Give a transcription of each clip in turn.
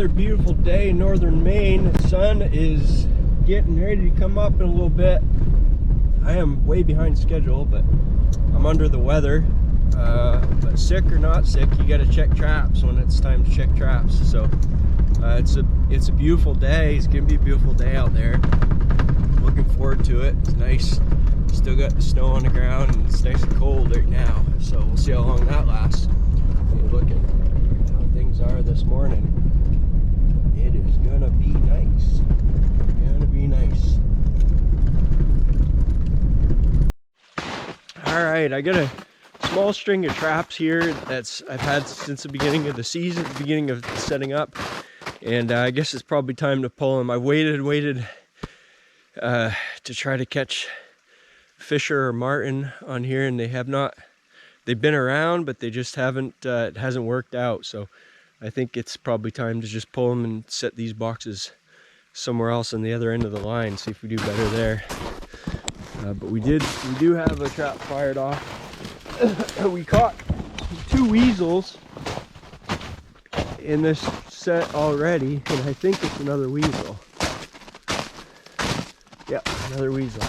Another beautiful day in northern Maine. The sun is getting ready to come up in a little bit. I am way behind schedule, but I'm under the weather. But sick or not sick, you got to check traps when it's time to check traps. So it's a beautiful day. It's gonna be a beautiful day out there. Looking forward to it. It's nice. Still got the snow on the ground, and it's nice and cold right now. So we'll see how long that lasts. Look at how things are this morning. It is gonna be nice. Gonna be nice. All right, I got a small string of traps here I've had since the beginning of the season, the beginning of setting up, and I guess it's probably time to pull them. I waited to try to catch Fisher or Marten on here, and they have not. They've been around, but they just haven't. It hasn't worked out. So I think it's probably time to just pull them and set these boxes somewhere else on the other end of the line. See if we do better there. But we do have a trap fired off. We caught 2 weasels in this set already, and I think it's another weasel. Yep, another weasel.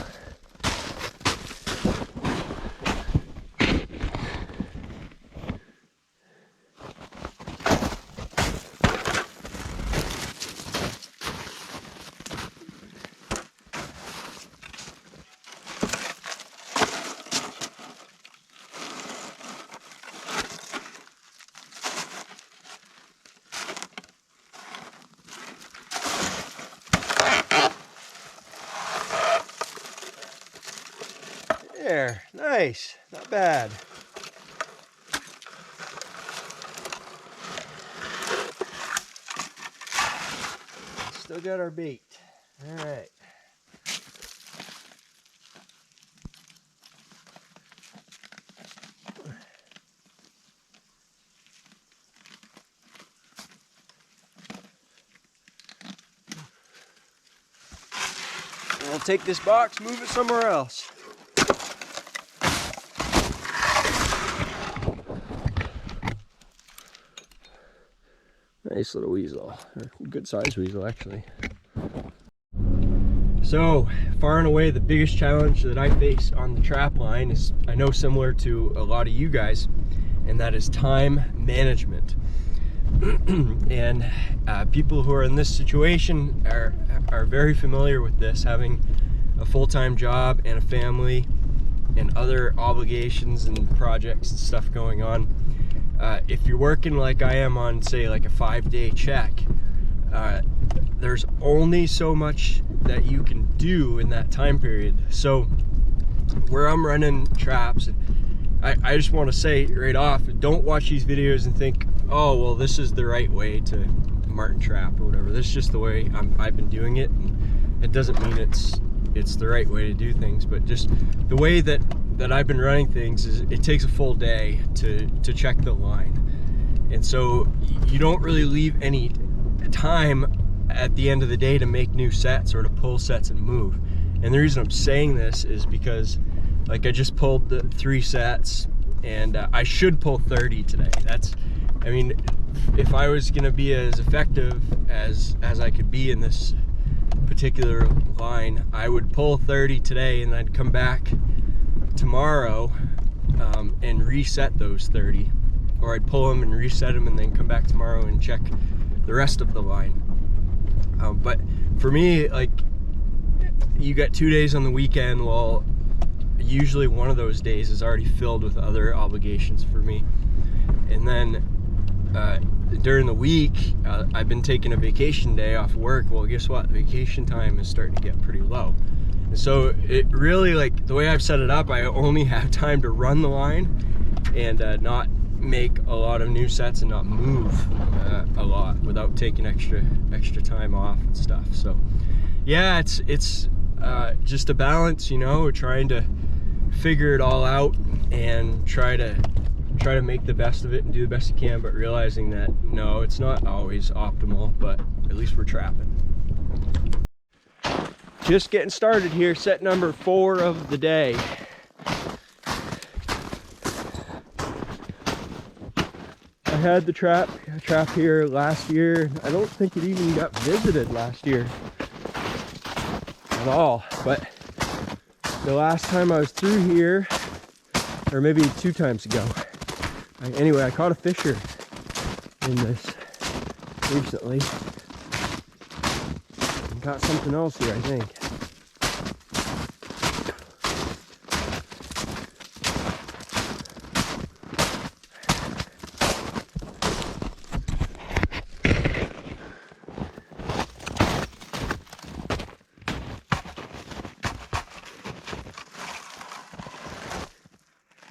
There, nice, not bad. Still got our bait. All right. I'll take this box, move it somewhere else. Nice little weasel, or good sized weasel actually. So far and away the biggest challenge that I face on the trap line is, I know, similar to a lot of you guys, and that is time management. And people who are in this situation are very familiar with this, having a full-time job and a family and other obligations and projects and stuff going on. If you're working like I am on, say, like a 5-day check, there's only so much that you can do in that time period. So where I'm running traps, I just want to say right off, don't watch these videos and think, oh, well, this is the right way to Marten trap or whatever. This is just the way I've been doing it. And it doesn't mean it's the right way to do things, but just the way that I've been running things is it takes a full day to check the line. And so you don't really leave any time at the end of the day to make new sets or to pull sets and move. And the reason I'm saying this is because, like, I just pulled the 3 sets, and I should pull 30 today. I mean, if I was gonna be as effective as I could be in this particular line, I would pull 30 today, and I'd come back tomorrow and reset those 30, or I'd pull them and reset them and then come back tomorrow and check the rest of the line. But for me, like, you got 2 days on the weekend. Well, usually one of those days is already filled with other obligations for me, and then during the week I've been taking a vacation day off work. Well, guess what, vacation time is starting to get pretty low. So it really, like, the way I've set it up, I only have time to run the line and not make a lot of new sets and not move a lot without taking extra time off and stuff. So yeah, it's just a balance, you know. We're trying to figure it all out and try to make the best of it and do the best you can, but realizing that no, it's not always optimal, but at least we're trapping. Just getting started here, set number 4 of the day. I had the trap a trap here last year. I don't think it even got visited last year at all, but the last time I was through here, or maybe 2 times ago, anyway, I caught a fisher in this recently. And got something else here, I think.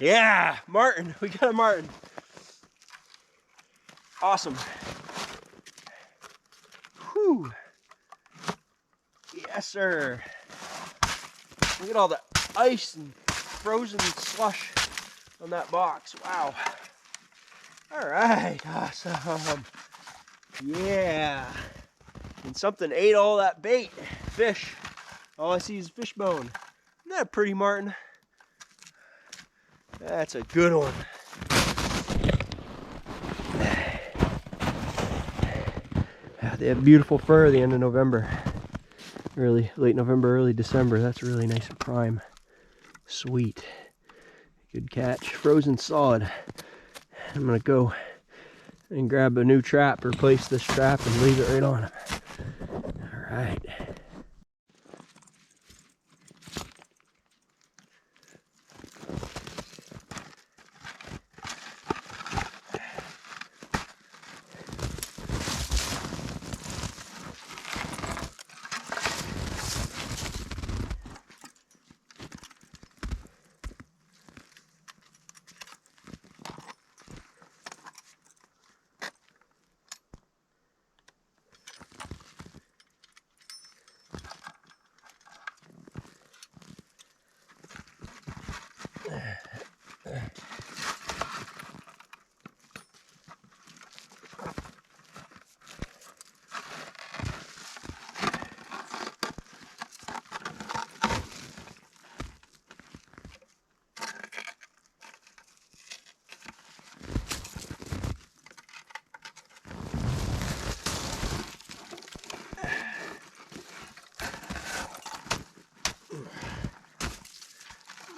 Yeah, Marten. We got a Marten. Awesome. Whew. Yes, sir. Look at all the ice and frozen slush on that box. Wow. All right, awesome. Yeah. And something ate all that bait. Fish. All I see is fish bone. Isn't that pretty, Marten? That's a good one. They have beautiful fur at the end of November. Early, late November, early December. That's really nice and prime. Sweet. Good catch. Frozen solid. I'm gonna go and grab a new trap, replace this trap, and leave it right on him. All right.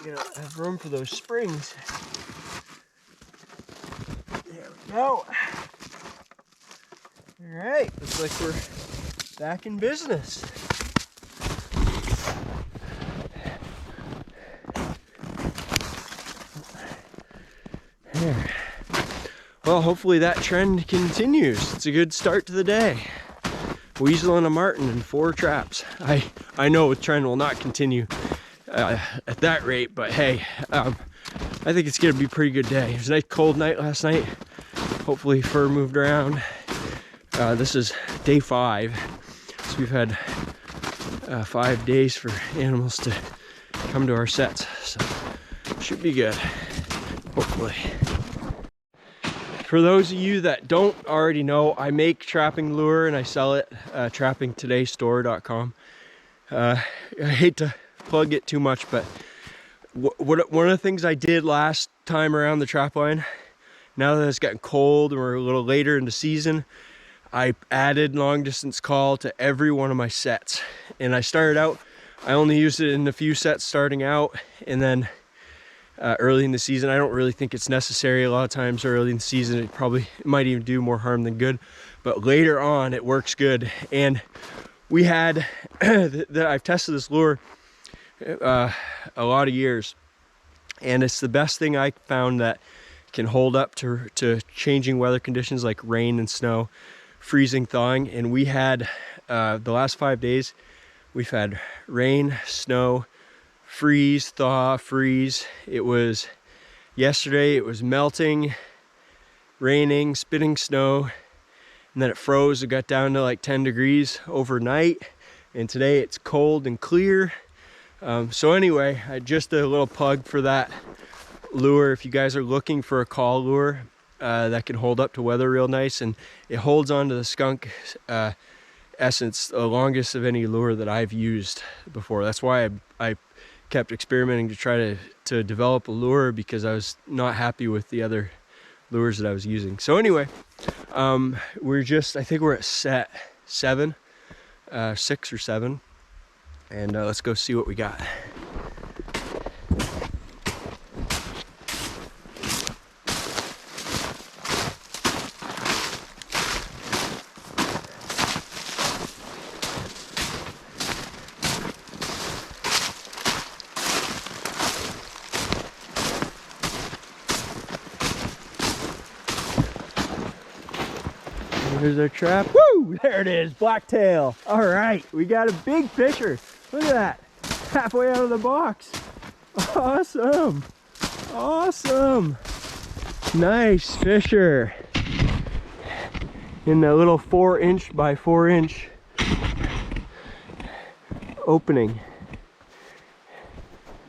You know, have room for those springs. There we go. All right, looks like we're back in business. There. Well, hopefully that trend continues. It's a good start to the day. Weasel and a Marten and 4 traps. I know the trend will not continue at that rate, but hey, I think it's gonna be a pretty good day. It was a nice cold night last night. Hopefully fur moved around. This is day 5, so we've had 5 days for animals to come to our sets, so should be good, hopefully. For those of you that don't already know, I make trapping lure and I sell it at trappingtodaystore.com. I hate to plug it too much, but one of the things I did last time around the Trapline, now that it's gotten cold and we're a little later in the season, I added long distance call to every one of my sets. And I started out, I only used it in a few sets starting out, and then early in the season, I don't really think it's necessary. A lot of times early in the season, it might even do more harm than good, but later on it works good. And we had, I've tested this lure a lot of years, and it's the best thing I found that can hold up to changing weather conditions like rain and snow, freezing, thawing. And we had the last 5 days, we've had rain, snow, freeze, thaw, freeze. It was yesterday, it was melting, raining, spitting snow, and then it froze. It got down to like 10 degrees overnight, and today it's cold and clear. So anyway, just a little plug for that lure. If you guys are looking for a call lure that can hold up to weather real nice, and it holds on to the skunk essence the longest of any lure that I've used before. That's why I kept experimenting to try to develop a lure, because I was not happy with the other lures that I was using. So anyway, We're just, I think we're at set 7, 6 or 7, and let's go see what we got. Here's our trap. Woo! There it is, blacktail. All right, we got a big fisher. Look at that, halfway out of the box. Awesome, awesome. Nice fisher. In that little 4" by 4" opening.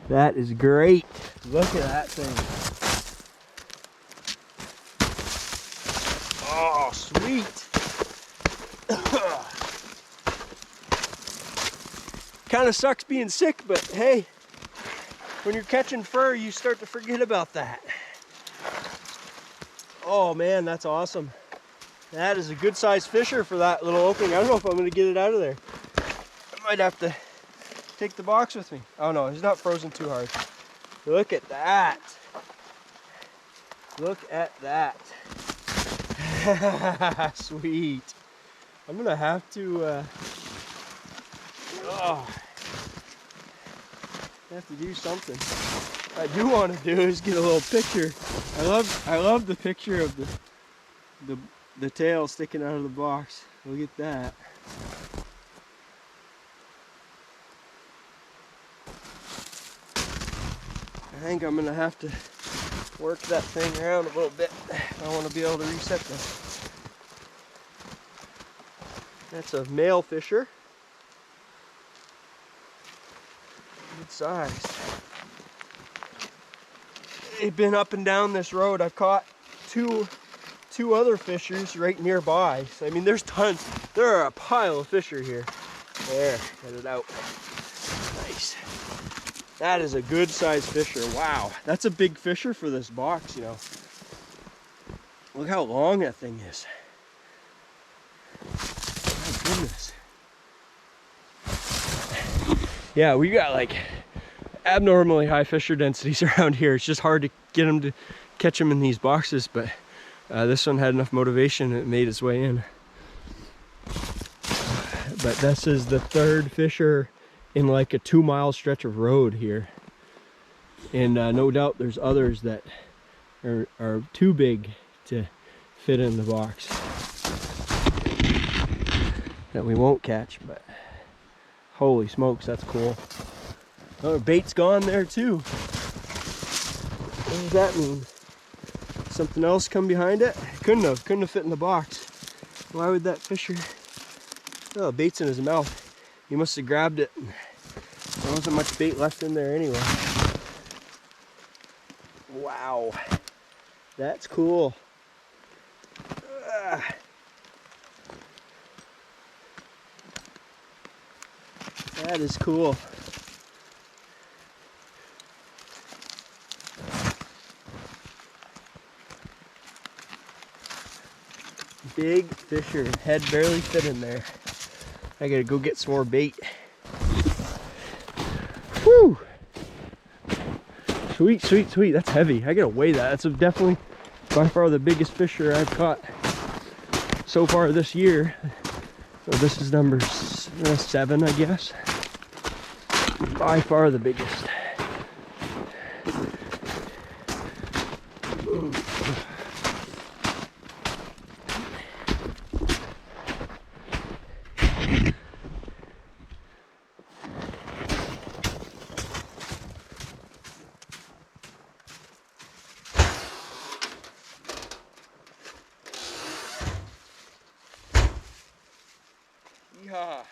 That is great. Look at that thing. Oh, sweet. Kind of sucks being sick, but hey, when you're catching fur, you start to forget about that. Oh man, that's awesome. That is a good sized fisher for that little opening. I don't know if I'm gonna get it out of there. I might have to take the box with me. Oh no, he's not frozen too hard. Look at that. Look at that. Sweet. I'm gonna have to do something. What I do want to do is get a little picture. I love the picture of the tail sticking out of the box. Look at that. I think I'm gonna have to work that thing around a little bit. I want to be able to reset this. That's a male fisher. Good size. They've been up and down this road. I've caught two other fishers right nearby. So, I mean, there's tons. There are a pile of fisher here. There, get it out. Nice. That is a good sized fisher. Wow, that's a big fisher for this box, you know. Look how long that thing is. My goodness. Yeah, we got like abnormally high fisher densities around here. It's just hard to get them to catch them in these boxes, but this one had enough motivation and it made its way in. But this is the 3rd fisher in like a 2-mile stretch of road here. And no doubt there's others that are too big to fit in the box that we won't catch, but holy smokes, that's cool. Another bait's gone there too. What does that mean? Something else come behind it? Couldn't have fit in the box. Why would that fisher? Oh, bait's in his mouth. He must have grabbed it. There wasn't much bait left in there anyway. Wow, that's cool. That is cool. Big fisher, head barely fit in there. I gotta go get some more bait. Whew! Sweet, sweet, sweet. That's heavy. I gotta weigh that. That's definitely by far the biggest fisher I've caught so far this year. So this is number 7, I guess. By far the biggest. Yeehaw.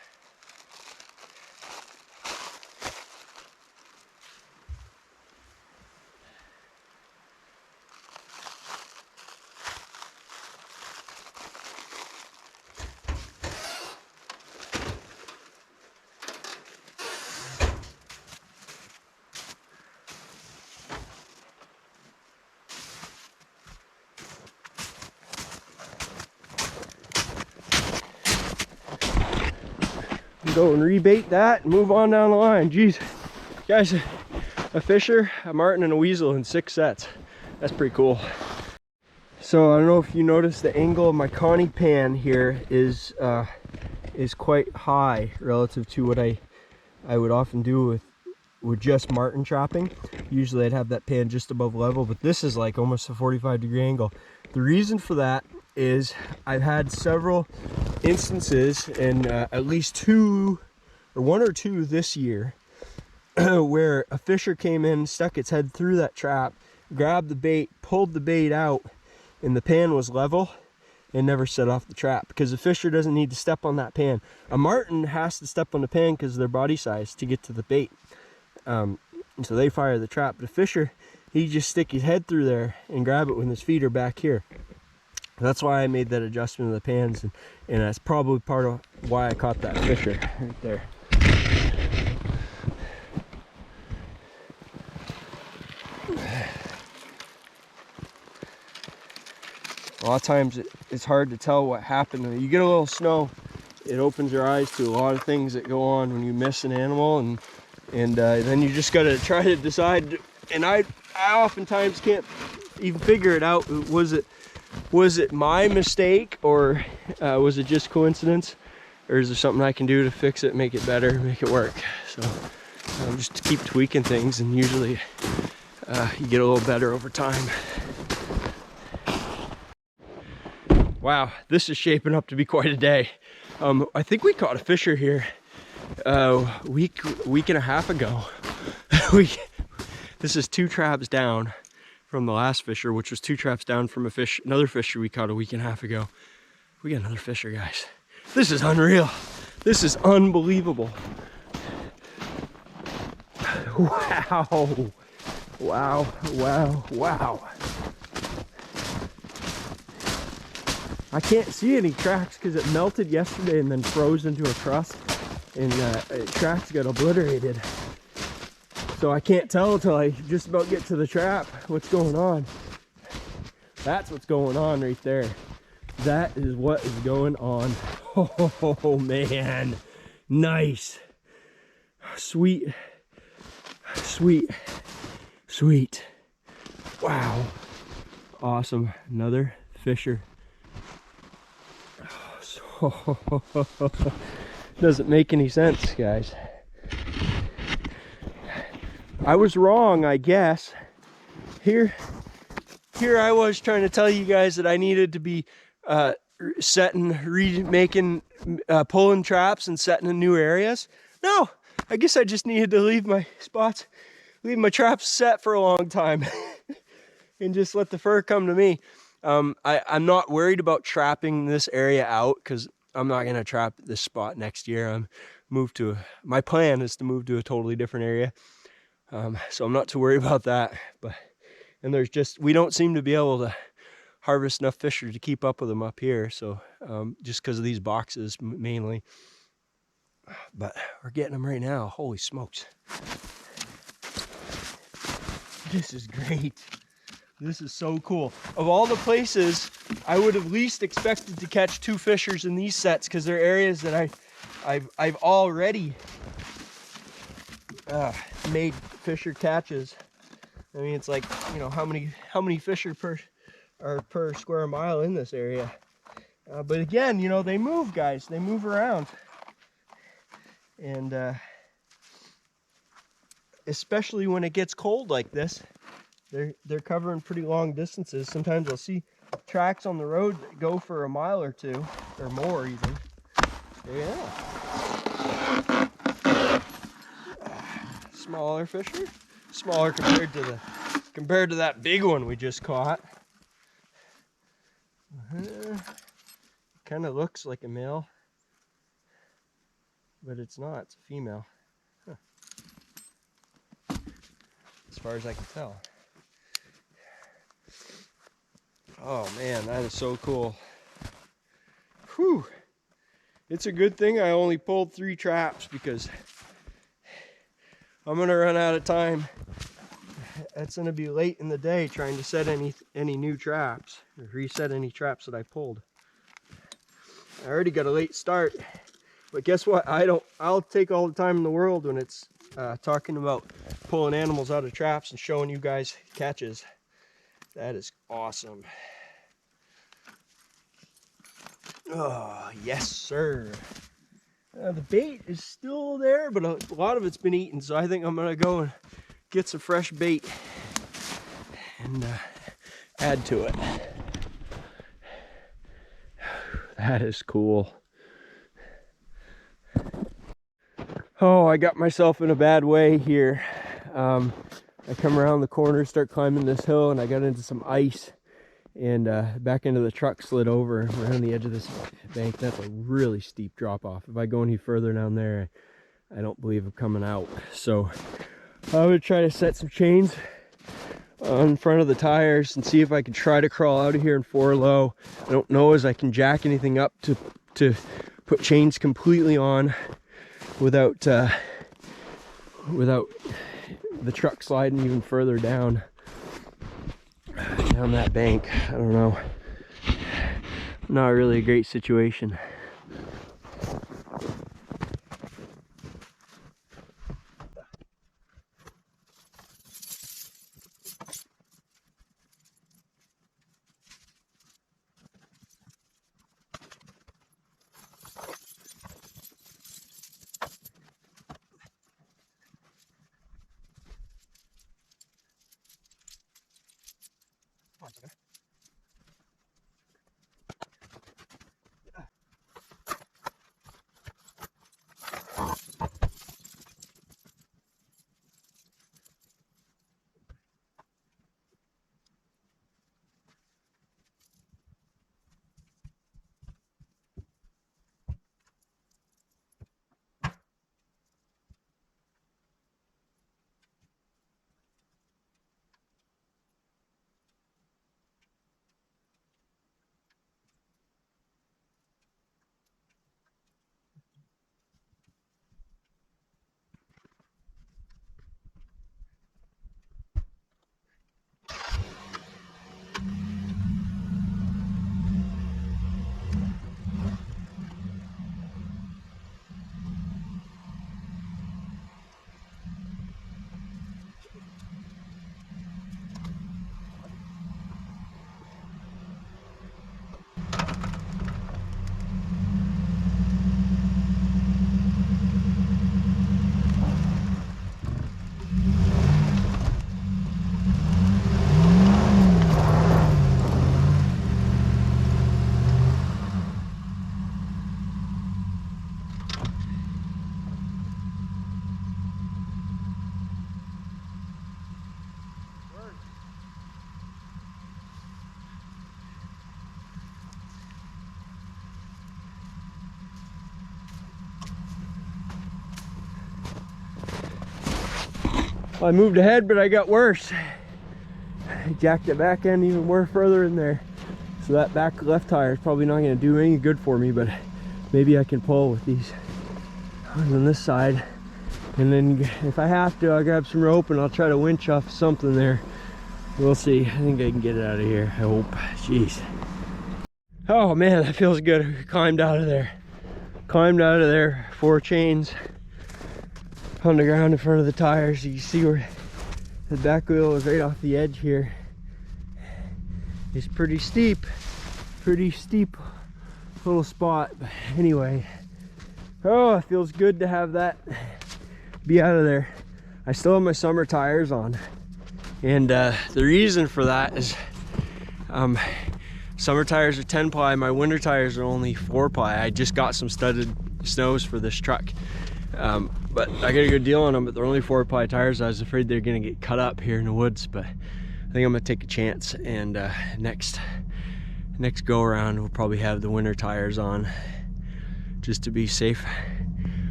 Go and rebait that and move on down the line. Jeez, guys, a fisher, a marten, and a weasel in 6 sets. That's pretty cool. So I don't know if you noticed the angle of my Connie pan here is quite high relative to what I would often do with just marten trapping. Usually I'd have that pan just above level, but this is like almost a 45-degree angle. The reason for that is I've had several instances, and at least 1 or 2 this year, where a fisher came in, stuck its head through that trap, grabbed the bait, pulled the bait out, and the pan was level and never set off the trap, because the fisher doesn't need to step on that pan. A marten has to step on the pan because of their body size to get to the bait. And so they fire the trap. But a fisher, he just stick his head through there and grab it when his feet are back here. That's why I made that adjustment of the pans, and that's probably part of why I caught that fisher right there. A lot of times it's hard to tell what happened. You get a little snow, it opens your eyes to a lot of things that go on when you miss an animal, and then you just got to try to decide. And I oftentimes can't even figure it out. Was it my mistake, or was it just coincidence, or is there something I can do to fix it, make it better, make it work? So just keep tweaking things, and usually you get a little better over time. Wow, this is shaping up to be quite a day. I think we caught a fisher here a week and a half ago. This is 2 traps down from the last fisher, which was 2 traps down from another fisher we caught a week and a half ago. We got another fisher, guys. This is unreal. This is unbelievable. Wow. Wow, wow, wow. I can't see any tracks because it melted yesterday and then froze into a crust, and tracks got obliterated. So I can't tell until I just about get to the trap what's going on. That's what's going on right there. That is what is going on. Oh man, nice. Sweet, sweet, sweet. Wow, awesome. Another fisher. Doesn't make any sense, guys. I was wrong, I guess. Here I was trying to tell you guys that I needed to be pulling traps and setting in new areas. No, I guess I just needed to leave my traps set for a long time and just let the fur come to me. I'm not worried about trapping this area out, because I'm not going to trap this spot next year. My plan is to move to a totally different area. So I'm not too worried about that. And we don't seem to be able to harvest enough fish to keep up with them up here. So just because of these boxes mainly. But we're getting them right now. Holy smokes. This is great. This is so cool. Of all the places, I would have least expected to catch 2 fishers in these sets, because they're areas that I've already made fisher catches. I mean, it's like, you know, how many fisher per square mile in this area. But again, you know, they move, guys. They move around, and especially when it gets cold like this. They're covering pretty long distances. Sometimes I'll see tracks on the road that go for a mile or 2 or more even. Yeah. Smaller fisher. Smaller compared to that big one we just caught. Kind of looks like a male, but it's not. It's a female. Huh. As far as I can tell. Oh man, that is so cool. Whew. It's a good thing I only pulled 3 traps, because I'm gonna run out of time. It's gonna be late in the day trying to set any new traps, or reset any traps that I pulled. I already got a late start But guess what? I'll take all the time in the world when it's talking about pulling animals out of traps and showing you guys catches. That is awesome. Oh, yes, sir. The bait is still there, but a lot of it's been eaten, so I think I'm gonna go and get some fresh bait and add to it. That is cool. Oh, I got myself in a bad way here. I come around the corner, start climbing this hill, and I got into some ice, and back into the truck slid over around the edge of this bank. That's a really steep drop off. If I go any further down there, I don't believe I'm coming out. So I would try to set some chains on front of the tires and see if I can try to crawl out of here in 4 low. I don't know as I can jack anything up to put chains completely on without the truck sliding even further down that bank. I don't know. Not really a great situation. I moved ahead, but I got worse. I jacked it back in even more further in there. So that back left tire is probably not going to do any good for me, but maybe I can pull with these on this side. And then if I have to, I'll grab some rope and I'll try to winch off something there. We'll see. I think I can get it out of here. I hope. Jeez. Oh man, that feels good. I climbed out of there. Climbed out of there. 4 chains on the ground in front of the tires. You can see where the back wheel is right off the edge here. It's pretty steep little spot, but anyway, oh, it feels good to have that be out of there. I still have my summer tires on, and the reason for that is summer tires are 10 ply, my winter tires are only 4 ply. I just got some studded snows for this truck, but I got a good deal on them, but they're only 4 ply tires. I was afraid they're gonna get cut up here in the woods, but I think I'm gonna take a chance, and next go around we'll probably have the winter tires on just to be safe.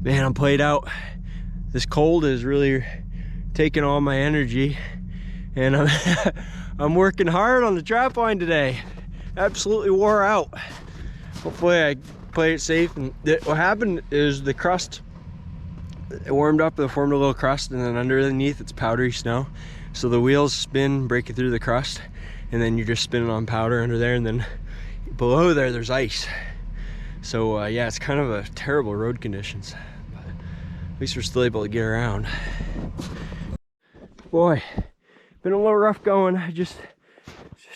Man, I'm played out. This cold is really taking all my energy, and I'm working hard on the trap line today. Absolutely wore out. Hopefully I play it safe. And what happened is the crust, it warmed up, it formed a little crust, and then underneath it's powdery snow. So the wheels spin, breaking through the crust, and then you're just spinning on powder under there, and then below there there's ice. So yeah, it's kind of a terrible road conditions, but at least we're still able to get around. Boy, been a little rough going. Just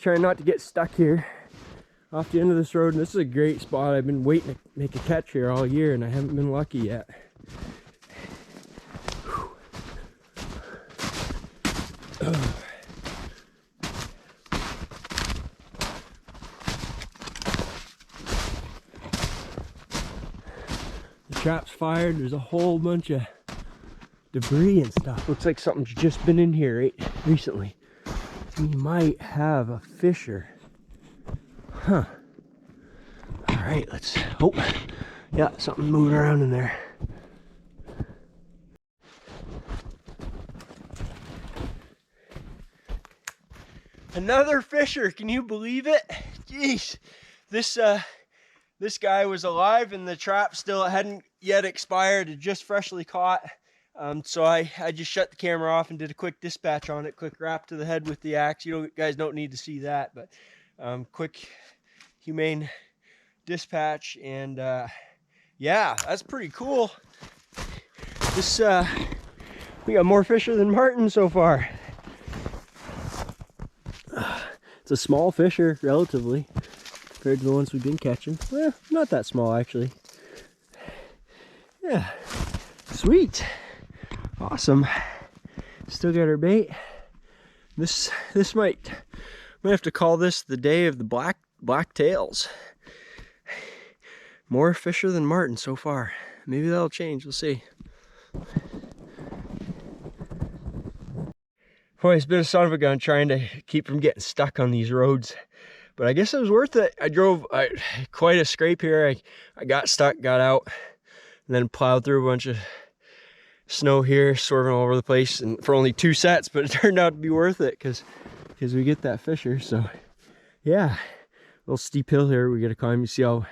trying not to get stuck here off the end of this road. And this is a great spot. I've been waiting to make a catch here all year and I haven't been lucky yet. The trap's fired. There's a whole bunch of debris and stuff. Looks like something's just been in here right recently. We might have a fisher. Huh. All right, let's, oh, yeah, something moving around in there. Another fisher, can you believe it? Jeez, this guy was alive and the trap still hadn't yet expired. It just freshly caught. So I just shut the camera off and did a quick dispatch on it, quick wrap to the head with the axe. You guys don't need to see that, but quick humane dispatch, and yeah, that's pretty cool. This we got more fisher than Marten so far. It's a small fisher relatively compared to the ones we've been catching. Well, not that small actually. Yeah, sweet. Awesome. Still got our bait. This might have to call this the day of the black tails. More fisher than Marten so far. Maybe that'll change. We'll see. Boy, it's been a son of a gun trying to keep from getting stuck on these roads, but I guess it was worth it. I drove quite a scrape here. I got stuck, got out, and then plowed through a bunch of snow here, swerving all over the place, and for only 2 sets, but it turned out to be worth it because we get that fisher. So yeah, a little steep hill here we gotta climb. You see how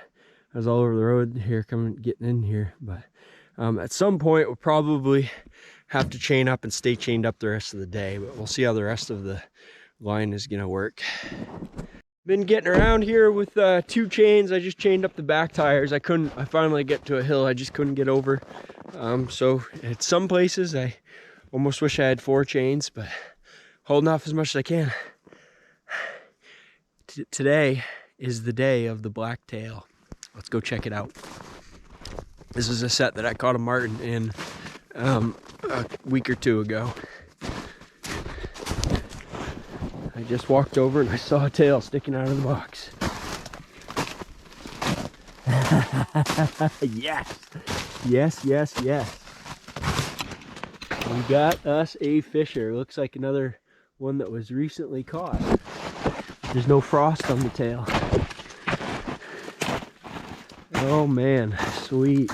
I was all over the road here getting in here, but at some point we'll probably have to chain up and stay chained up the rest of the day, but we'll see how the rest of the line is gonna work. Been getting around here with 2 chains. I just chained up the back tires. I finally get to a hill I just couldn't get over. So at some places I almost wish I had 4 chains, but holding off as much as I can. Today is the day of the blacktail. Let's go check it out. This is a set that I caught a Marten in a week or 2 ago. I just walked over and I saw a tail sticking out of the box. Yes, yes, yes, yes. We got us a fisher. Looks like another one that was recently caught. There's no frost on the tail. Oh man, sweet.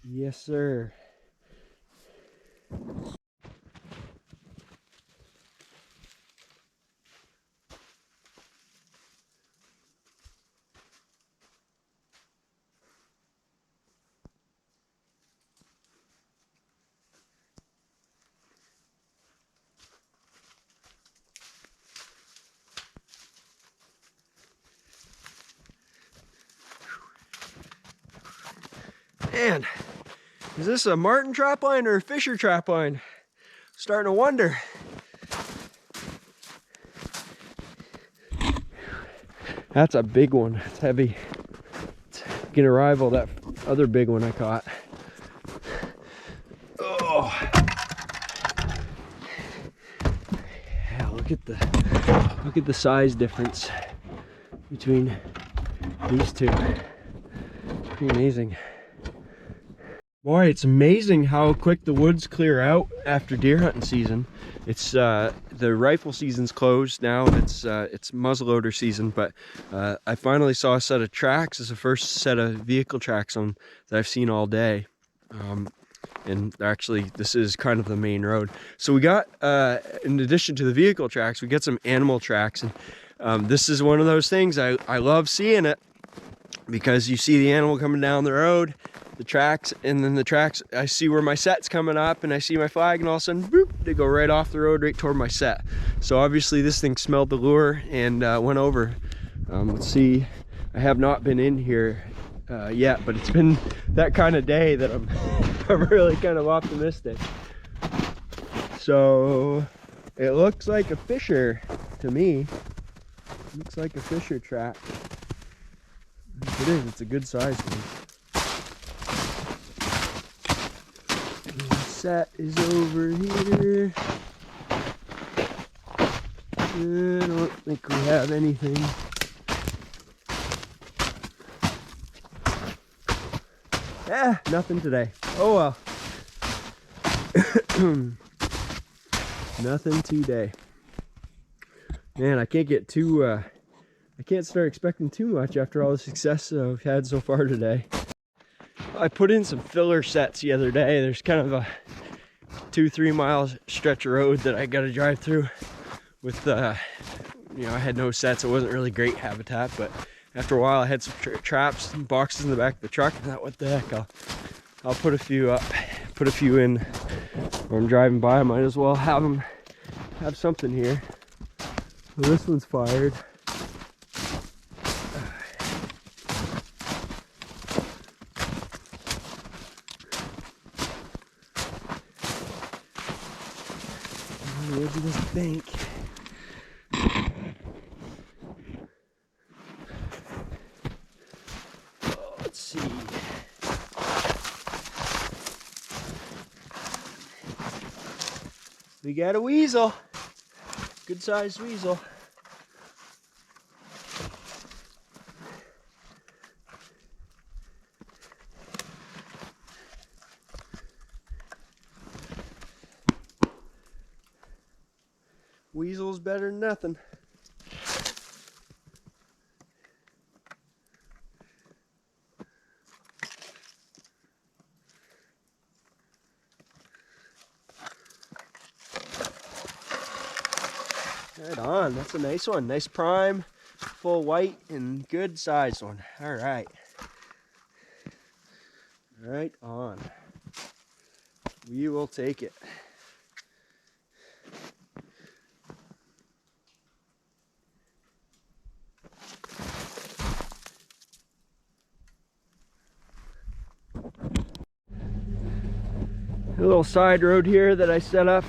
Yes, sir. Man, is this a Marten trapline or a Fisher trapline? Starting to wonder. That's a big one. It's heavy. It's gonna rival that other big one I caught. Oh, yeah! Look at the size difference between these two. Pretty amazing. Boy, it's amazing how quick the woods clear out after deer hunting season. It's the rifle season's closed now. It's muzzleloader season, but I finally saw a set of tracks. It's the first set of vehicle tracks that I've seen all day. And actually, this is kind of the main road. So we got, in addition to the vehicle tracks, we get some animal tracks. And this is one of those things I love seeing it, because you see the animal coming down the road. the tracks, and then the tracks, I see where my set's coming up and I see my flag, and all of a sudden, boop, they go right off the road right toward my set. So obviously this thing smelled the lure and went over. Let's see, I have not been in here yet, but it's been that kind of day that I'm, I'm really kind of optimistic. So it looks like a fisher to me. Looks like a fisher trap. It is, it's a good size one. The set is over here. I don't think we have anything. Nothing today. Oh well. Nothing today. Man, I can't get too, I can't start expecting too much after all the success I've had so far today. I put in some filler sets the other day. There's kind of a 2-3 mile stretch of road that I got to drive through with, you know, I had no sets. It wasn't really great habitat, but after a while I had some traps and boxes in the back of the truck, and I thought, what the heck, I'll put a few up, put a few in when I'm driving by. I might as well have something here. So this one's fired. What do you think? Oh, let's see. We got a weasel. Good sized weasel. Weasel's better than nothing. Right on, that's a nice one. Nice prime, full white, and good sized one. All right. Right on. We will take it. A little side road here that I set up.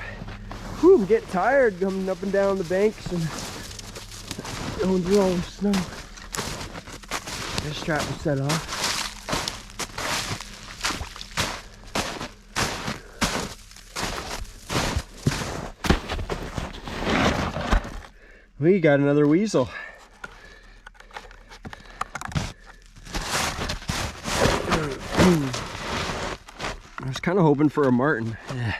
Whew, I'm getting tired coming up and down the banks and going through all the snow. This trap was set off. We got another weasel. I was kind of hoping for a marten. Yeah.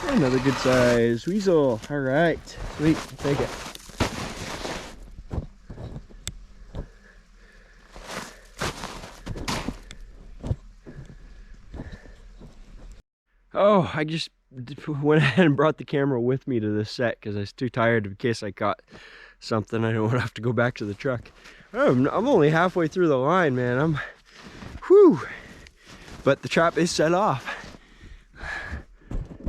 Another good size weasel. All right, sweet, I'll take it. Oh, I just went ahead and brought the camera with me to this set because I was too tired in case I caught something. I don't want to have to go back to the truck. I'm only halfway through the line, man. Whew. But the trap is set off.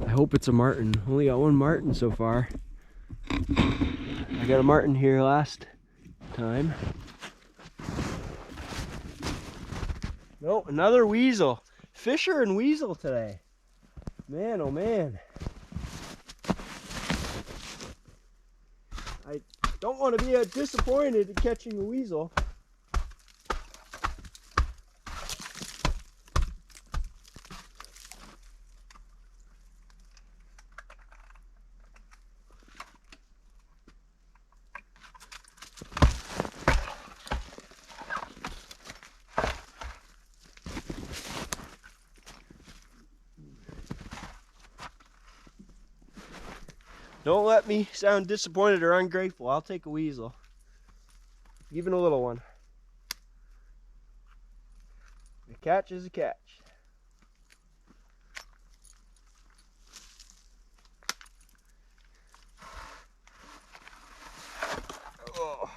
I hope it's a marten. Only got one marten so far. I got a marten here last time. No, another weasel. Fisher and weasel today. Man, oh man. I don't want to be disappointed in catching a weasel. Don't let me sound disappointed or ungrateful. I'll take a weasel. even a little one. A catch is a catch. Oh.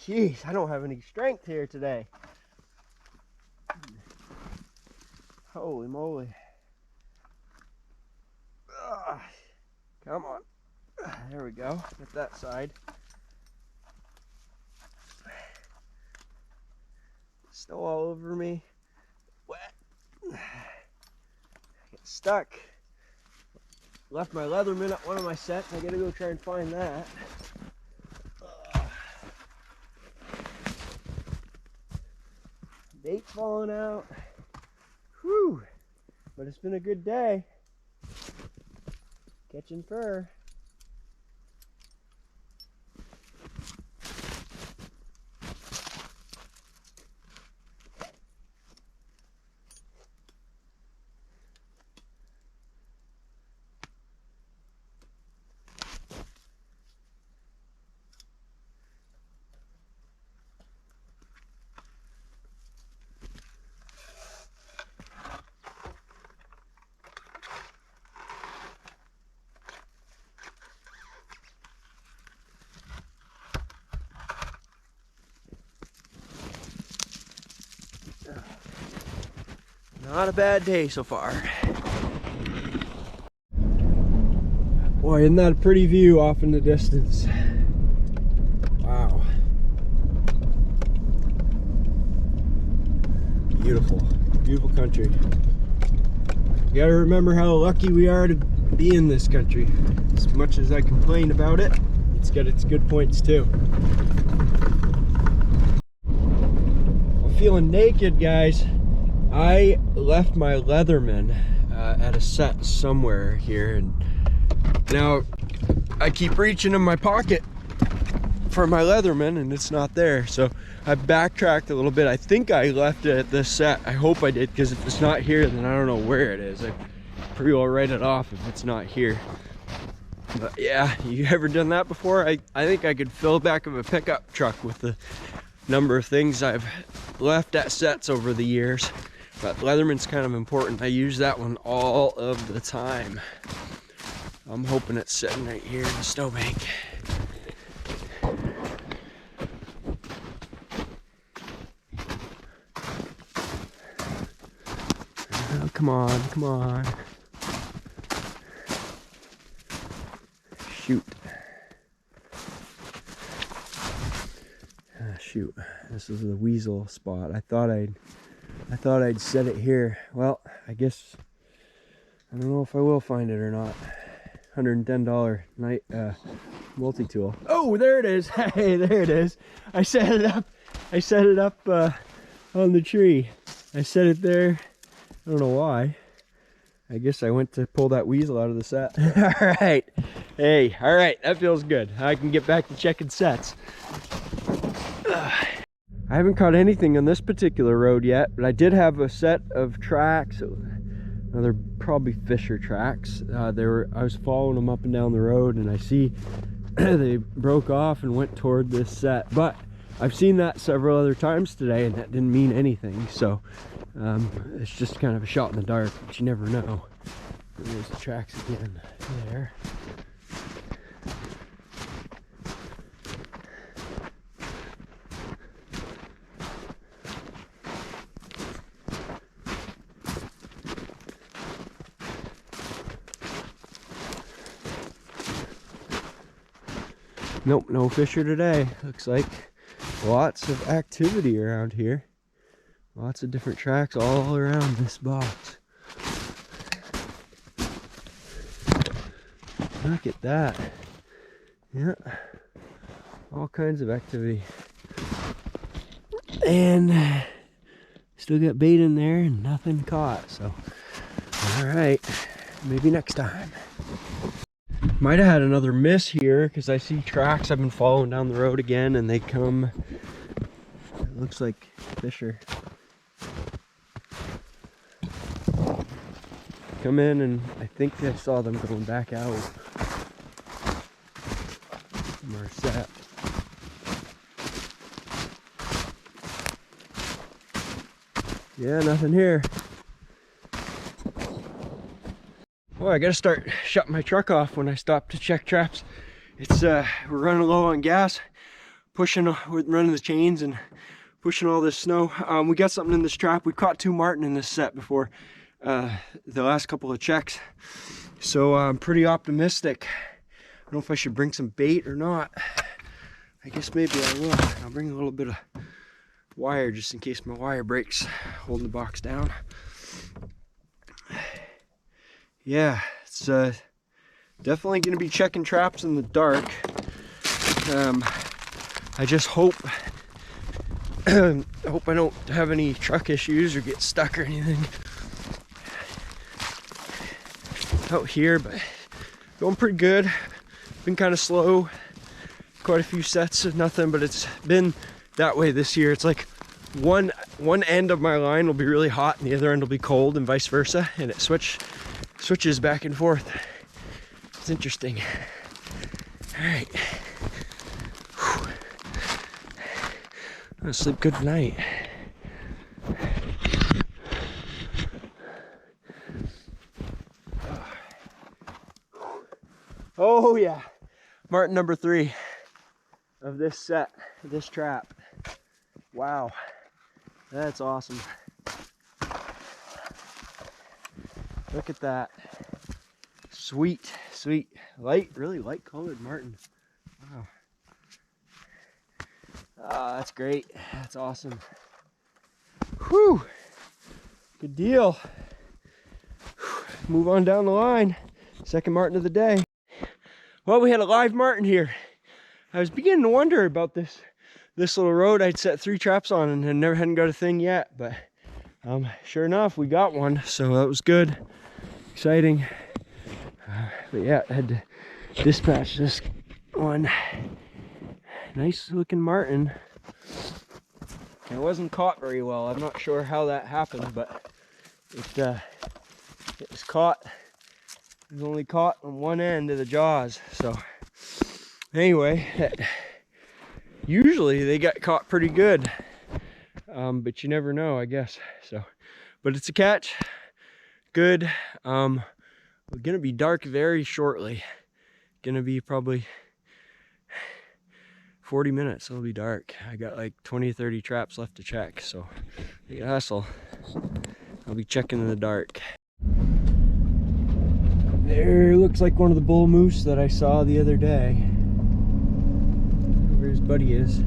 Jeez, I don't have any strength here today. Holy moly. Come on. There we go. Get that side. Snow all over me. Wet. Get stuck. Left my Leatherman at one of my sets. I gotta go try and find that. Bait's falling out. Whew. But it's been a good day. Catching fur. Not a bad day so far. Boy, isn't that a pretty view off in the distance? Wow. Beautiful, beautiful country. You gotta remember how lucky we are to be in this country. As much as I complain about it, it's got its good points too. I'm feeling naked, guys. I left my Leatherman at a set somewhere here, and now I keep reaching in my pocket for my Leatherman and it's not there. So I backtracked a little bit. I think I left it at this set. I hope I did, because if it's not here, then I don't know where it is. I pretty well write it off if it's not here. But yeah, you ever done that before? I think I could fill the back of a pickup truck with the number of things I've left at sets over the years. But Leatherman's kind of important. I use that one all of the time. I'm hoping it's sitting right here in the snowbank. Oh, come on, come on. Shoot. Shoot. This is the weasel spot. I thought I'd set it here. Well, I guess I don't know if I will find it or not. $110 night multi-tool. Oh, there it is. Hey, there it is. I set it up on the tree. I set it there. I don't know why. I guess I went to pull that weasel out of the set. All right. Hey, all right. That feels good. I can get back to checking sets. I haven't caught anything on this particular road yet, but I did have a set of tracks. They're probably fisher tracks. I was following them up and down the road, and I see they broke off and went toward this set. But I've seen that several other times today, and that didn't mean anything. So it's just kind of a shot in the dark, but you never know. And there's the tracks again there. Nope, no fisher today. Looks like lots of activity around here. Lots of different tracks all around this box. Look at that. Yeah, all kinds of activity. And still got bait in there and nothing caught. So, all right, maybe next time. Might have had another miss here because I see tracks I've been following down the road again, and they come, it looks like fisher. come in, and I think I saw them going back out from our set. Yeah, nothing here. Oh, I gotta start shutting my truck off when I stop to check traps. It's we're running low on gas, we're running the chains and pushing all this snow. We got something in this trap. We caught 2 marten in this set before the last couple of checks, so I'm pretty optimistic. I don't know if I should bring some bait or not. I guess maybe I will. I'll bring a little bit of wire just in case my wire breaks holding the box down. Yeah, it's definitely going to be checking traps in the dark. I just hope I don't have any truck issues or get stuck or anything out here, but going pretty good. Been kind of slow, quite a few sets of nothing, but it's been that way this year. It's like one end of my line will be really hot and the other end will be cold, and vice versa, and it switches back and forth. It's interesting. All right. Whew. I'm gonna sleep good tonight. Oh yeah, marten number 3 of this set, this trap. Wow, that's awesome. Look at that. Sweet, sweet, really light colored marten. Wow. Ah, that's great. That's awesome. Whew. Good deal. Whew. Move on down the line. Second marten of the day. Well, we had a live marten here. I was beginning to wonder about this little road I'd set 3 traps on and hadn't got a thing yet, but sure enough, we got one, so that was good. Exciting. But yeah, I had to dispatch this one. Nice looking marten. It wasn't caught very well. I'm not sure how that happened, but it was caught. It was only caught on one end of the jaws. So anyway, usually they got caught pretty good, but you never know, I guess. So, but it's a catch. Good. We're gonna be dark very shortly. Gonna be probably 40 minutes. It'll be dark. I got like 20 or 30 traps left to check, so I gotta hustle. I'll be checking in the dark. There looks like one of the bull moose that I saw the other day. Where his buddy is.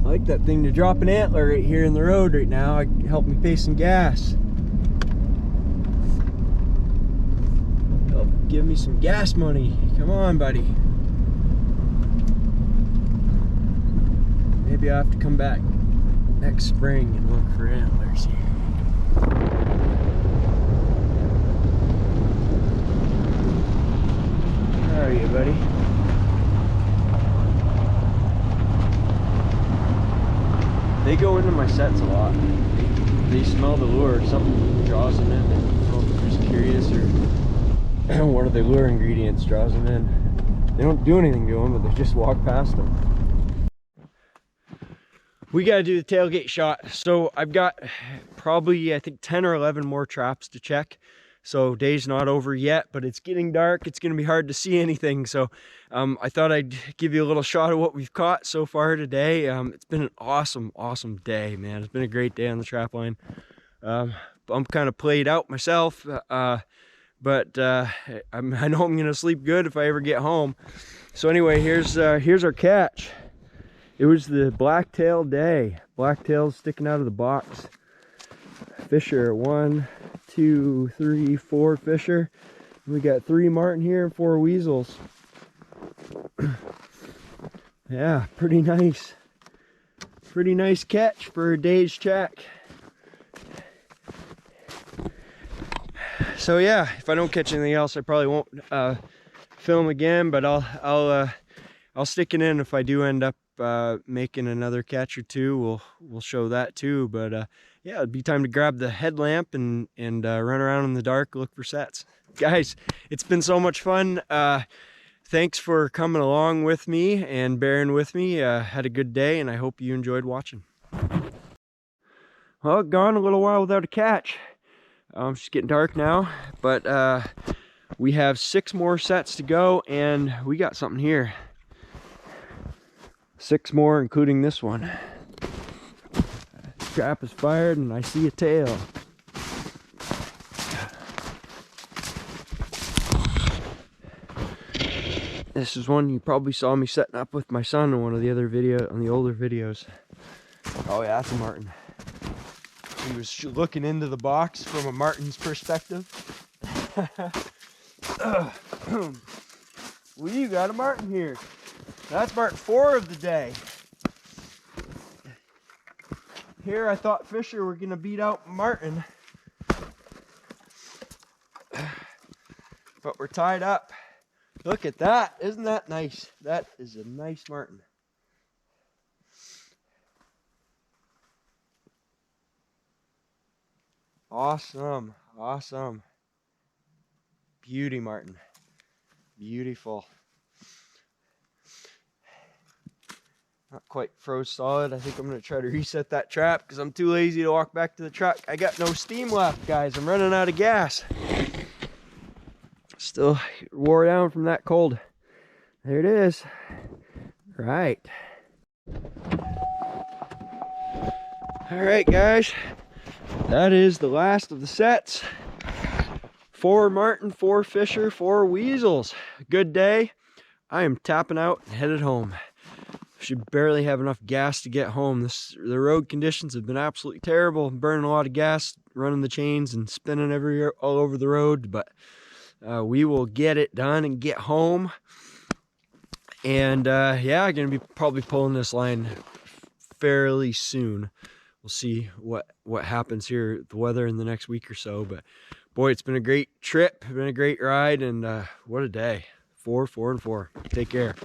I like that thing to drop an antler right here in the road right now. It helped me pay some gas. Help give me some gas money. Come on, buddy. Maybe I'll have to come back next spring and look for antlers here. How are you, buddy? They go into my sets a lot. They smell the lure, something draws them in. I don't know if they're just curious or one of the lure ingredients draws them in. They don't do anything to them, but they just walk past them. We got to do the tailgate shot. So I've got probably, I think, 10 or 11 more traps to check. So day's not over yet, but it's getting dark. It's going to be hard to see anything. So I thought I'd give you a little shot of what we've caught so far today. It's been an awesome day, man. It's been a great day on the trap line. I'm kind of played out myself, but I know I'm going to sleep good if I ever get home. So anyway, here's our catch. It was the blacktail day. Blacktails sticking out of the box. Fisher, 1, 2, 3, 4 fisher. We got 3 marten here and 4 weasels. Yeah, pretty nice. Pretty nice catch for a day's check. So yeah, if I don't catch anything else, I probably won't film again, but I'll stick it in if I do end up making another catch or two. We'll show that too. But yeah, it'd be time to grab the headlamp and run around in the dark, look for sets. Guys, it's been so much fun. Thanks for coming along with me and bearing with me. Had a good day, and I hope you enjoyed watching. Well, gone a little while without a catch. It's just getting dark now, but we have 6 more sets to go, and we got something here. 6 more, including this one. Trap is fired, and I see a tail. This is one you probably saw me setting up with my son in one of the other older videos. Oh yeah, that's a marten. He was looking into the box from a marten's perspective. Well, you got a marten here. That's marten 4 of the day. Here I thought Fisher were gonna beat out marten, but we're tied up. Look at that, isn't that nice? That is a nice marten. Awesome, awesome. Beauty marten, beautiful. Not quite froze solid. I think I'm gonna try to reset that trap because I'm too lazy to walk back to the truck. I got no steam left, guys. I'm running out of gas. Still wore down from that cold. There it is. Right. All right, guys. That is the last of the sets. 4 marten, 4 fisher, 4 weasels. Good day. I am tapping out and headed home. Should barely have enough gas to get home. The road conditions have been absolutely terrible. I'm burning a lot of gas, running the chains and spinning all over the road, but we will get it done and get home. And yeah, I'm gonna be probably pulling this line fairly soon. We'll see what happens here, the weather in the next week or so. But boy, it's been a great trip, been a great ride, and what a day. 4, 4, and 4. Take care.